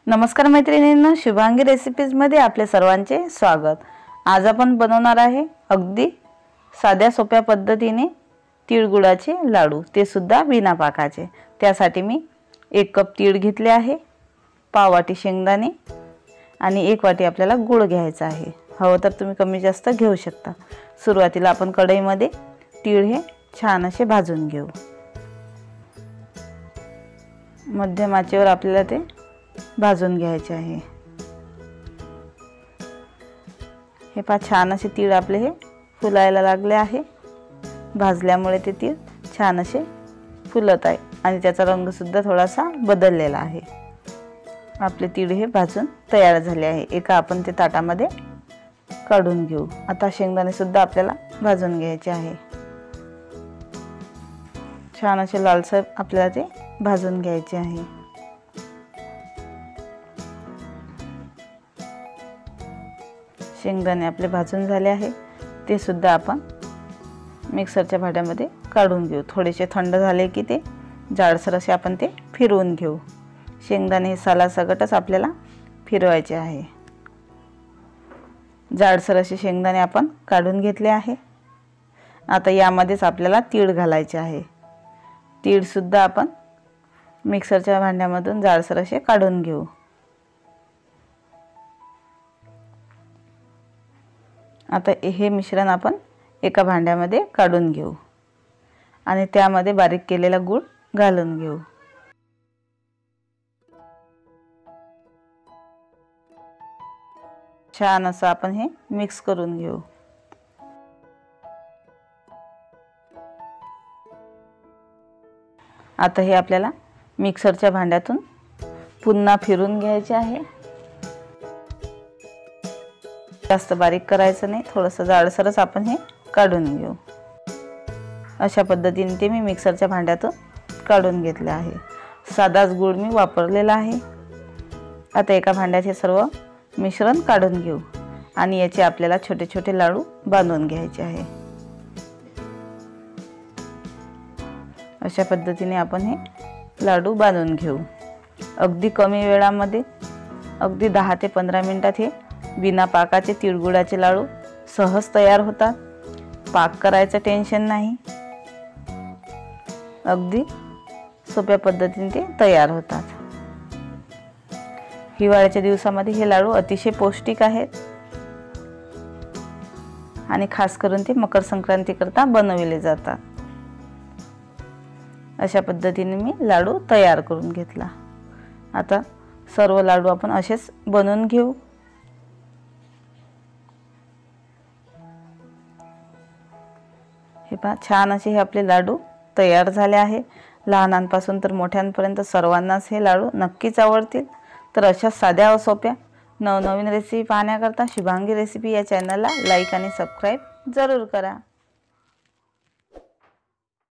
नमस्कार मैत्रिणींनो, शुभांगी रेसिपीजमध्ये आपले सर्वांचे स्वागत। आज आपण बनवणार आहे अगदी साध्या सोप्या पद्धतीने तिळगुळाचे लाडू, ते सुद्धा बिना पाकाचे। त्यासाठी मी 1 कप तीळ घेतले आहे, पाव वाटी शेंगदाणे आणि 1 वाटी आपल्याला गूळ घ्यायचा आहे। हवं तर तुम्ही कमी जास्त घेऊ शकता। सुरुवातीला आपण कढईमध्ये तीळ हे छान असे भाजून घेऊ। मध्यम आचेवर आपल्याला ते भाजून घ्यायचे आहे। हे पहा, छान असे तीळ आपले हे फुलायला लागले आहे। भाजल्यामुळे ते तीळ छान असे फुलत आहे आणि त्याचा रंग सुद्धा थोडासा बदललेला आहे। आपले तीळ हे भाजून तयार झाले आहे। एका आपण ते ताटामध्ये काढून घेऊ। आता शेंगदाणे सुद्धा आपल्याला भाजून घ्यायचे आहे। छान असे लालसर आपल्याला ते भाजून घ्यायचे आहे। शेंगदाणे आपले भाजून झाले आहे, ते सुद्धा आपण मिक्सरच्या भांड्यामध्ये काढून घेऊ। थोडेसे थंड झाले की ते जाडसर असे आपण ते फिरवून घेऊ। शेंगदाणे सालासकटच आपल्याला फिरवायचे आहे। जाडसर असे शेंगदाणे आपण काढून घेतले आहे। आता यामध्येच आपल्याला तीळ घालायचे आहे। तीळ सुद्धा आपण मिक्सरच्या भांड्यामधून जाडसर असे काढून घेऊ। आता हे मिश्रण आपण एका भांड्यामध्ये काढून घेऊ आणि त्यामध्ये बारीक केलेला गूळ घालून घेऊ। छान असं आपण हे मिक्स करून घेऊ। आता हे आपल्याला मिक्सरच्या भांड्यातून पुन्हा फिरून घ्यायचे आहे। जास्त बारीक करायचं नाही, थोडंसं जाडसरच आपण हे काढून घेऊ। अशा पद्धतीने ते मी मिक्सरच्या भांड्यातून काढून घेतले आहे। साधाच गूळ मी वापरलेला आहे। आता एका भांड्यात हे सर्व मिश्रण काढून घेऊ आणि याचे आपल्याला छोटे छोटे लाडू बांधून घ्यायचे आहे। अशा पद्धतीने आपण हे लाडू बांधून घेऊ। अगदी कमी वेळामध्ये, अगदी 10 ते 15 मिनिटात हे बिना पाकाचे तिळगुळाचे लाडू सहज तयार होतात। पाक करायचं टेन्शन नाही, अगदी सोप्या पद्धतीने ते तयार होतात। हिवाळ्याच्या दिवसामध्ये हे लाडू अतिशय पौष्टिक आहेत आणि खास करून ते मकर संक्रांती करता बनवले जातात। अशा पद्धतीने मी लाडू तयार करून घेतला। आता सर्व लाडू आपण असेच बनवून घेऊ। हे पहा, छान असे हे आपले लाडू तयार झाले आहे। लहानांपासून तर मोठ्यांपर्यंत सर्वांनाच हे लाडू नक्कीच आवडतील। तर अशा साध्या व सोप्या नवनवीन रेसिपी पाहण्याकरता शुभांगी रेसिपी या चॅनलला लाईक आणि सबस्क्राईब जरूर करा।